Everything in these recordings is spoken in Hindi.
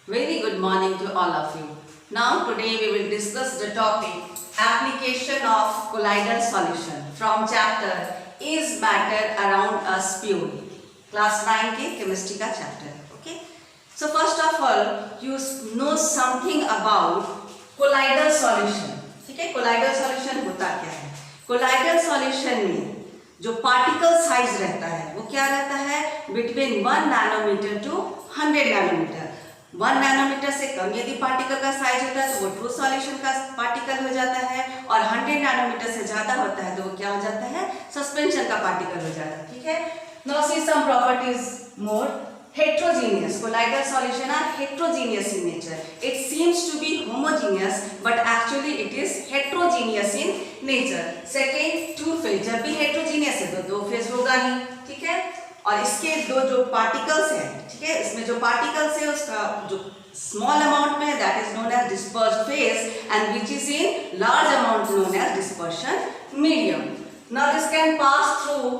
Very good morning to all of you. Now today we will discuss the topic application of colloidal solution from chapter Is Matter Around Us Pure? Class 9 के chemistry का chapter है. Okay. So first of all you know something about colloidal solution. ठीक है, colloidal solution होता क्या है? Colloidal solution में जो particle size रहता है वो क्या रहता है? Between 1 nanometer to 100 nanometer. 1 nanometre से कम यदि पार्टिकल का साइज होता है तो वो ट्रू सॉल्यूशन का पार्टिकल हो जाता है, और 100 नैनोमीटर से ज्यादा होता है तो वो क्या हो जाता है? सस्पेंशन का पार्टिकल हो जाता है. ठीक है. Now see some properties more. Heterogeneous. Colloidal solution are heterogeneous in nature. It seems to be homogeneous but actually it is heterogeneous in nature. Second, two phase. जब भी हेट्रोजीनियस है तो दो फेज होगा ही. ठीक है. और इसके दो जो पार्टिकल्स हैं, ठीक है, इसमें जो पार्टिकल्स है उसका जो स्मॉल अमाउंट में है that is known as dispersed phase and which is in large amount known as dispersion medium. Now this can pass through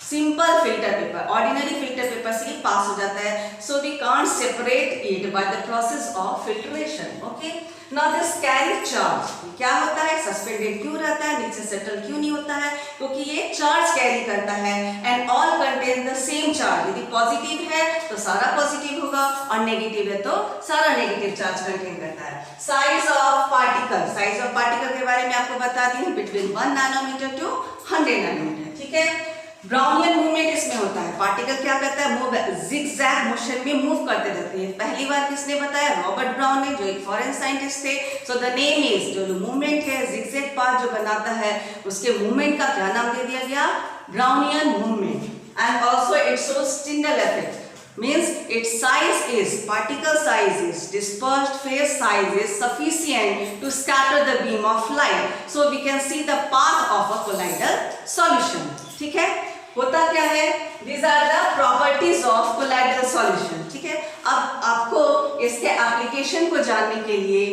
simple filter paper. Ordinary filter paper से ही पास हो जाता है. So we can't separate it by the process of filtration. Okay. Now this carry charge. क्या होता है? सस्पेंडेड क्यों रहता है? नीचे सेटल क्यों नहीं होता है? क्योंकि ये चार्ज कैरी करता है and all contain the same charge. यदि पॉजिटिव है तो सारा पॉजिटिव होगा और नेगेटिव है तो सारा नेगेटिव चार्ज कंटेन करता है. Size of particle. Size of particle के बारे में आपको बता दी बिटवीन 1 नैनोमीटर टू 100 नैनोमीटर. ठीक है. ब्राउनियन मूवमेंट इसमें होता है. पार्टिकल क्या करता है? मूव जिगजैग मोशन में मूव करते रहते हैं. पहली बार किसने बताया? रॉबर्ट ब्राउन ने, जो एक फॉरेन साइंटिस्ट थे. सो द नेम इज, जो मूवमेंट है जिगजैग पाथ जो बनाता है उसके मूवमेंट का क्या नाम दे दिया गया? Brownian movement. And also it shows Tyndall effect. Means its size is, particle size is, dispersed phase size is sufficient to scatter the beam of light. So we can see the path of a colloidal solution. ठीक है. होता क्या है? These are the properties of colloidal solution. ठीक है. अब आपको इसके एप्लीकेशन को जानने के लिए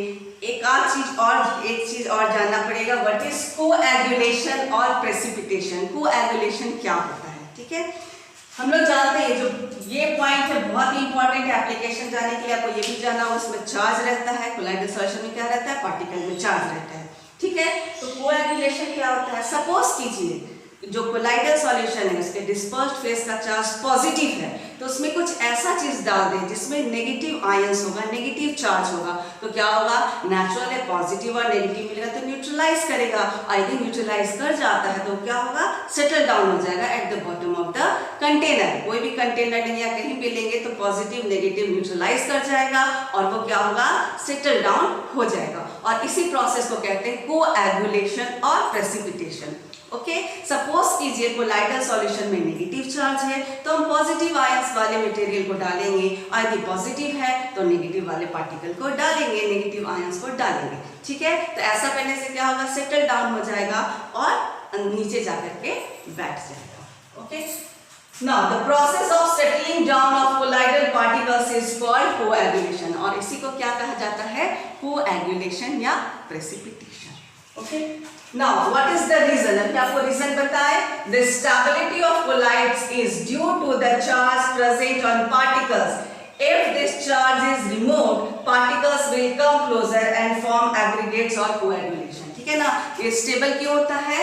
एक चीज और जानना पड़ेगा. व्हाट इज कोएगुलेशन और प्रेसिपिटेशन. कोएगुलेशन क्या होता है? ठीक है. हम लोग जानते हैं जो ये पॉइंट है बहुत ही इंपॉर्टेंट है एप्लीकेशन जानने के लिए. आपको ये भी जानना हो उसमें चार्ज रहता है. कोलाइडल सॉल्यूशन में क्या रहता है? पार्टिकल में चार्ज रहता है. ठीक है. तो कोएगुलेशन क्या होता है? सपोज कीजिए जो कोलाइडल सॉल्यूशन है उसके डिस्पर्स्ड फेज का चार्ज पॉजिटिव है तो उसमें कुछ ऐसा चीज डाल दें जिसमें नेगेटिव आयंस होगा, नेगेटिव चार्ज होगा. तो क्या होगा? नेचुरल है, पॉजिटिव और नेगेटिव मिलेगा तो न्यूट्रलाइज करेगा. और यदि न्यूट्रलाइज कर जाता है तो क्या होगा? सेटल डाउन हो जाएगा at the bottom of the container. कोई भी कंटेनर नहीं या कहीं भी लेंगे तो पॉजिटिव नेगेटिव न्यूट्रलाइज कर जाएगा और वो क्या होगा? सेटल डाउन हो जाएगा. और इसी प्रोसेस को कहते हैं कोएगुलेशन और प्रेसिपिटेशन. ओके. सपोज कीजिए कोलाइडल सॉल्यूशन में नेगेटिव चार्ज है तो हम पॉजिटिव आयंस वाले मटेरियल को डालेंगे और यदि पॉजिटिव है तो नेगेटिव वाले पार्टिकल को डालेंगे, नेगेटिव आयंस को डालेंगे. ठीक है. तो ऐसा करने से क्या होगा? सेटल डाउन हो जाएगा और नीचे जाकर के बैठ जाएगा. Okay. Now the process of settling down of colloidal particles is called coagulation. और इसी को क्या कहा जाता है? coagulation या precipitation. Okay. Now what is the reason? अभी आपको रीजन बताए. The stability of colloids is due to the charge present on particles. If this charge is removed, particles will come closer and form aggregates or coagulation. ठीक है ना. ये स्टेबल क्यों होता है?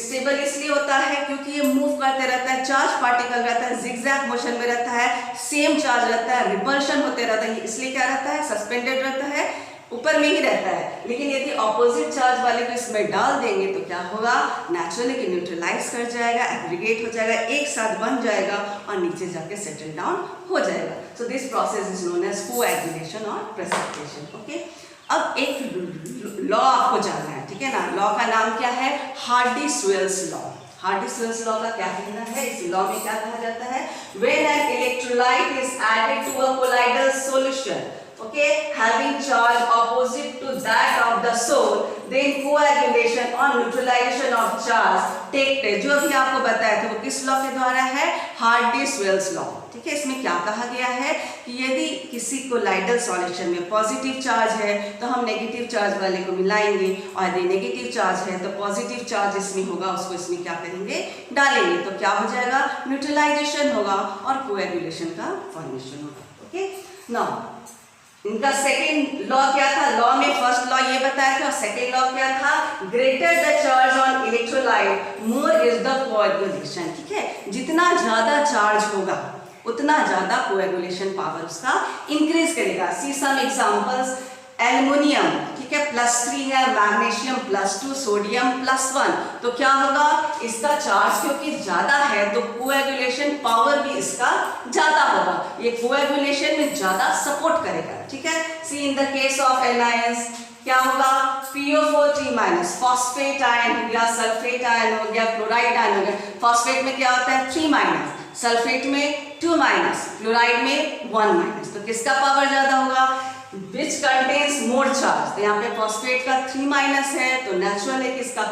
स्टेबल इसलिए होता है क्योंकि ये मूव करते रहता है. चार्ज पार्टिकल रहता है, जिगजैग मोशन में रहता है, सेम चार्ज रहता है, रिपल्शन होते रहता है. इसलिए क्या रहता है? सस्पेंडेड रहता है, ऊपर में ही रहता है. लेकिन यदि ऑपोजिट चार्ज वाले को इसमें डाल देंगे तो क्या होगा? नेचुरली कि न्यूट्रलाइज कर जाएगा, एग्रीगेट हो जाएगा, एक साथ बन जाएगा और नीचे जाके सेटल डाउन हो जाएगा. So this process is known as coagulation और प्रेसिपिटेशन. ओके. अब एक लॉ आपको जानना है. ठीक है ना. लॉ का नाम क्या है? Hardy-swells law. हार्डी-स्वेल्स लॉ का क्या कहना है? इस लॉ में क्या कहा जाता है? When an electrolyte is added to a colloidal solution, okay, having charge opposite to that of the soul, then coagulation or neutralization of charge take place. जो अभी आपको बताया था वो किस लॉ के द्वारा है? Hardy-swells law. ठीक है. इसमें क्या कहा गया है कि यदि किसी कोलाइडल सॉल्यूशन में पॉजिटिव चार्ज है तो हम नेगेटिव चार्ज वाले को मिलाएंगे और यदि नेगेटिव चार्ज है तो पॉजिटिव चार्ज इसमें होगा उसको इसमें क्या करेंगे? डालेंगे. तो क्या हो जाएगा? न्यूट्रलाइजेशन होगा और कोएगुलेशन का फॉर्मेशन होगा. ओके. नाउ इनका सेकेंड लॉ क्या था, लॉ में फर्स्ट लॉ ये बताया था और सेकेंड लॉ क्या था, greater the charge on electrolyte more is the coagulation. ठीक है, जितना ज्यादा चार्ज होगा उतना ज्यादा कोएगुलेशन पावर उसका इंक्रीज करेगा। सी सम एग्जांपल्स, एल्युमिनियम, ठीक है, +3 है, मैग्नीशियम +2, सोडियम +1, तो क्या होगा, इसका चार्ज क्योंकि ज्यादा है तो कोएगुलेशन पावर भी इसका ज्यादा होगा, ये कोएगुलेशन में ज्यादा सपोर्ट करेगा। ठीक है, see in the case of anions क्या होगा, PO4 फॉस्फेट आयन हो गया, सल्फेट आयन हो गया, क्लोराइड आयन हो गया। फॉस्फेट में क्या होता है 3-, सल्फेट में 2-, क्लोराइड में 1-, तो किसका पावर ज्यादा होगा, विच कंटेन्स मोर चार्ज, तो यहाँ पे फॉस्फेट का 3- है तो नेचुरल है कि इसका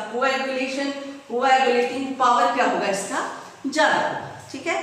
कोएगुलेटिंग पावर क्या होगा, इसका ज्यादा होगा। ठीक है,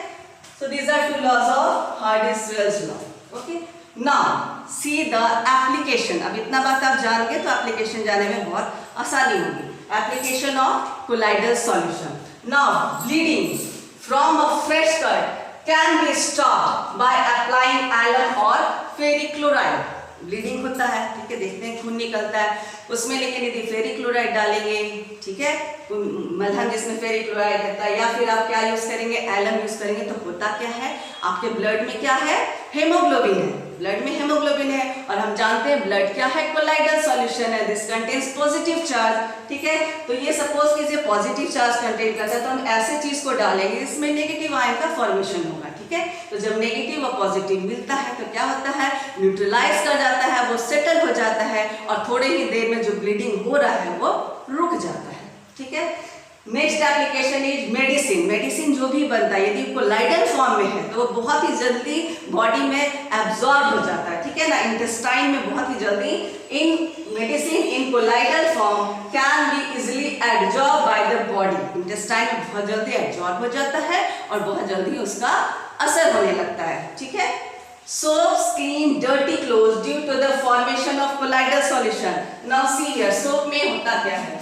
so these are 2 laws of Hardy Wells law. Okay, now see the application. अब इतना बात आप जान गए तो एप्लीकेशन जाने में बहुत आसानी होगी। Application of colloidal solution. Now bleeding from a fresh cut can be stopped by applying alum और फेरिक क्लोराइड। ब्लीडिंग होता है, ठीक है, देखते हैं खून निकलता है उसमें, लेकिन यदि फेरिक क्लोराइड डालेंगे, ठीक है, मलहम जिसमें फेरिक क्लोराइड रहता है, या फिर आप क्या यूज करेंगे, एलम यूज करेंगे, तो होता क्या है, आपके ब्लड में क्या है, हेमोग्लोबिन है, ब्लड में हेमोग्लोबिन है, और हम जानते हैं ब्लड क्या है, कोलाइडल सॉल्यूशन है, दिस कंटेन्स पॉजिटिव चार्ज। ठीक है, तो ये सपोज कीजिए पॉजिटिव चार्ज कंटेन करता है, तो हम ऐसे चीज को डालेंगे इसमें नेगेटिव आयन का फॉर्मेशन होगा। ठीक है, तो जब नेगेटिव और पॉजिटिव मिलता है तो क्या होता है, न्यूट्रलाइज कर जाता है, वो सेटल हो जाता है, और थोड़े ही देर में जो ब्लीडिंग हो रहा है वो रुक जाता है। ठीक है, next application is medicine. Medicine जो भी बनता है यदि कोलाइडल फॉर्म में है तो वो बहुत ही जल्दी बॉडी में एब्जॉर्ब हो जाता है। ठीक है ना, इंटेस्टाइन में बहुत ही जल्दी in medicine in colloidal form can be easily absorbed by the body. Intestine में बहुत जल्दी एब्जॉर्ब हो जाता है और बहुत जल्दी उसका असर होने लगता है। ठीक है, soaps clean dirty clothes due to the formation of colloidal solution. Now see here, soap में होता क्या है,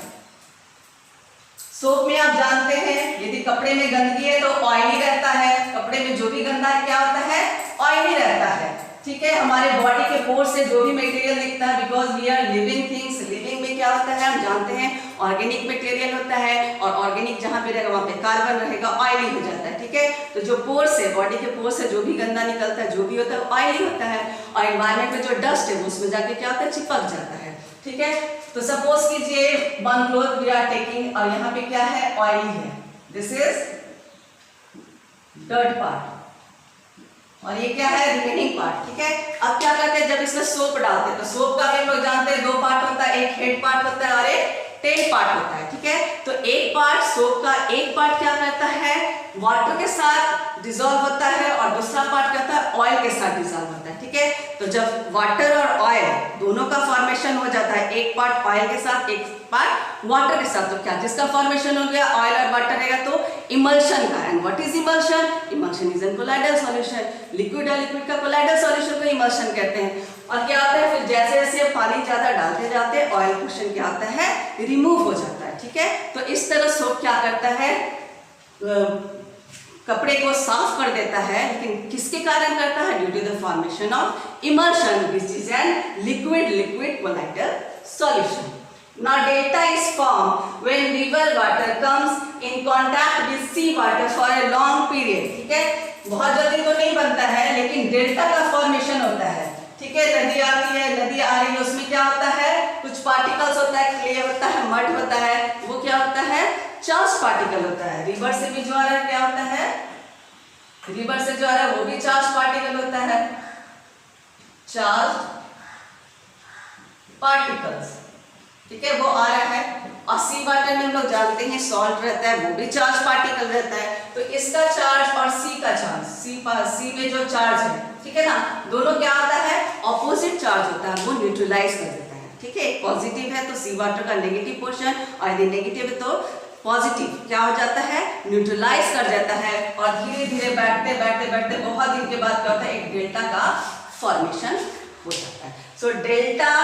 सोप में आप जानते हैं यदि कपड़े में गंदगी है तो ऑयली रहता है, कपड़े में जो भी गंदा है क्या होता है, ऑयली रहता है। ठीक है, हमारे बॉडी के पोर से जो भी मटेरियल दिखता है, because we are living things, living में क्या होता है हम जानते हैं ऑर्गेनिक मटेरियल होता है, और ऑर्गेनिक जहां पे रहेगा वहां पे कार्बन रहेगा, ऑयली हो जाता है। ठीक है, तो जो पोर से, बॉडी के पोर से जो भी गंदा निकलता है, जो भी होता है ऑयली होता है, और एनवायरमेंट में जो डस्ट है उसमें जाके क्या होता है, चिपक जाता है। ठीक है, तो सपोज कीजिए one cloth we are taking, और यहाँ पे क्या है, ऑयली है, दिस इज डर्ट पार्ट, और ये क्या है, रिमेनिंग पार्ट। ठीक है, अब क्या करते हैं, जब इसमें सोप डालते हैं तो सोप का भी हम लोग जानते हैं 2 पार्ट होता है, एक हेड पार्ट होता है और एक टेल पार्ट होता है। ठीक है, तो एक पार्ट सोप का एक पार्ट क्या करता है, वाटर के साथ डिसॉल्व होता है, और दूसरा पार्ट क्या होता है, ऑयल के साथ डिसॉल्व होता है। ठीक है, तो जब वाटर और ऑयल दोनों का फॉर्मेशन हो जाता है, एक पार्ट ऑयल के साथ एक पार्ट वाटर के साथ, तो क्या जिसका फॉर्मेशन हो गया ऑयल और वाटर रहेगा तो इमल्शन का। And what is emulsion, emulsion is an colloidal solution. Liquid है, लिक्विड का कोलाइडल सॉल्यूशन को इमल्शन कहते हैं। और क्या होता है, फिर जैसे जैसे पानी ज्यादा डालते जाते ऑयल पोर्शन क्या होता है, रिमूव हो जाता है। ठीक है, तो इस तरह सोप क्या करता है, कपड़े को साफ कर देता है, लेकिन किसके कारण करता है, due to the formation of emulsion which is an liquid colloidal solution. Now delta is formed when river water comes in contact with sea water for a long period. ठीक है, बहुत जल्दी तो नहीं बनता है, लेकिन डेल्टा का फॉर्मेशन होता है। ठीक है, नदी आती है, नदी आ रही है, उसमें क्या होता है, कुछ पार्टिकल्स होता है, क्ले होता है, मड होता है, वो क्या होता है, चार्ज पार्टिकल होता है। रिवर से भी जो आ रहा है क्या होता है, रिवर से जो आ रहा है वो भी चार्ज पार्टिकल होता है, चार्ज पार्टिकल्स। ठीक है, वो आ रहा है, और सी वाटर में हम लोग जानते हैं सॉल्ट रहता है, वो भी चार्ज पार्टिकल रहता है। तो इसका चार्ज और सी का चार्ज, सी में जो चार्ज है, ठीक है ना, दोनों क्या होता है, ऑपोजिट चार्ज होता है, वो न्यूट्रलाइज कर देता है। ठीक है, पॉजिटिव है तो सी वाटर का नेगेटिव पोर्शन, और यदि नेगेटिव है तो पॉजिटिव क्या हो जाता है, न्यूट्रलाइज कर जाता है, और धीरे धीरे बैठते बैठते बैठते बहुत दिन के बाद क्या होता है, एक डेल्टा का फॉर्मेशन हो जाता है। So delta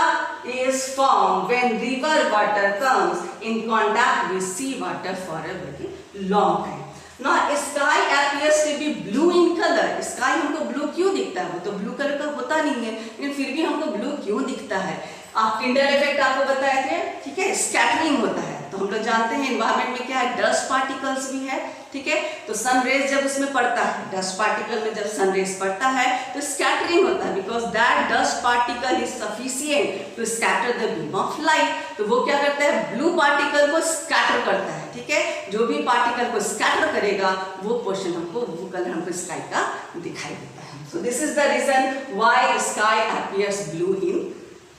is formed when river water comes in contact with sea water for a very long time. ना sky appears to be blue in color. Sky हमको ब्लू क्यों दिखता है? वो तो ब्लू कलर का होता नहीं है, लेकिन फिर भी हमको ब्लू क्यों दिखता है? आप किंडल इफेक्ट आपको बताए थे, ठीक है, स्कैटरिंग होता है। तो हम लोग जानते हैं एनवायरनमेंट में क्या है, डस्ट पार्टिकल्स भी है, ठीक है। तो सन रेज जब उसमें पड़ता है, डस्ट पार्टिकल में जब सन रेज पड़ता है तो स्कैटरिंग होता है, because that dust particle is sufficient to scatter the beam of light. तो वो क्या करता है, ब्लू पार्टिकल को स्कैटर करता है, ठीक है। जो भी पार्टिकल को स्कैटर करेगा वो पोर्शन हमको, वो कलर हमको स्काई का दिखाई देता है। So this is the reason why sky appears blue in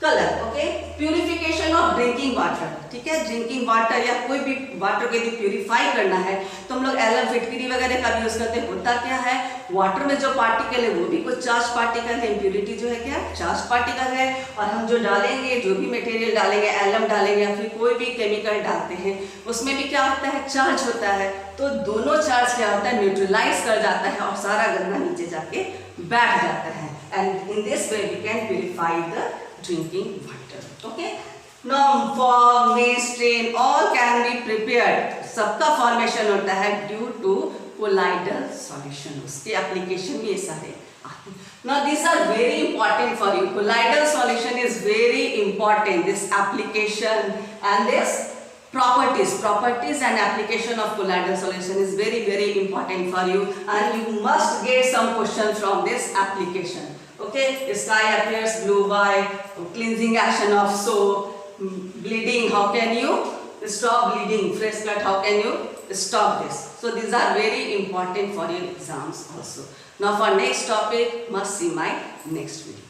colour. Okay, purification of drinking water, ठीक है। ड्रिंकिंग वाटर या कोई भी वाटर को यदि प्यूरिफाई करना है तो हम लोग एलम फिटकरी वगैरह का भी यूज करते हैं। होता क्या है, वाटर में जो पार्टिकल है वो भी कुछ चार्ज पार्टिकल है, इम्प्यूरिटी जो है क्या, चार्ज पार्टिकल है। और हम जो डालेंगे, जो भी मटेरियल डालेंगे, एलम डालेंगे या फिर कोई भी केमिकल डालते हैं, उसमें भी क्या होता है, चार्ज होता है। तो दोनों चार्ज क्या होता है, न्यूट्रलाइज कर जाता है और सारा गंदा नीचे जाके बैठ जाता है। And in this way we can purify the drinking water. Okay, now fog, mist, rain all can be prepared. सबका फॉर्मेशन होता है due to colloidal solution. उसके एप्लीकेशन भी ये सारे आते हैं. Now these are very important for you. Colloidal solution is very important. This application and this properties and application of colloidal solution is very important for you, and you must get some questions from this application. Okay, sky appears blue. Why? Cleansing action of soap. Bleeding, how can you stop bleeding? Fresh cut, how can you stop this? So these are very important for your exams also. Now for next topic, must see my next video.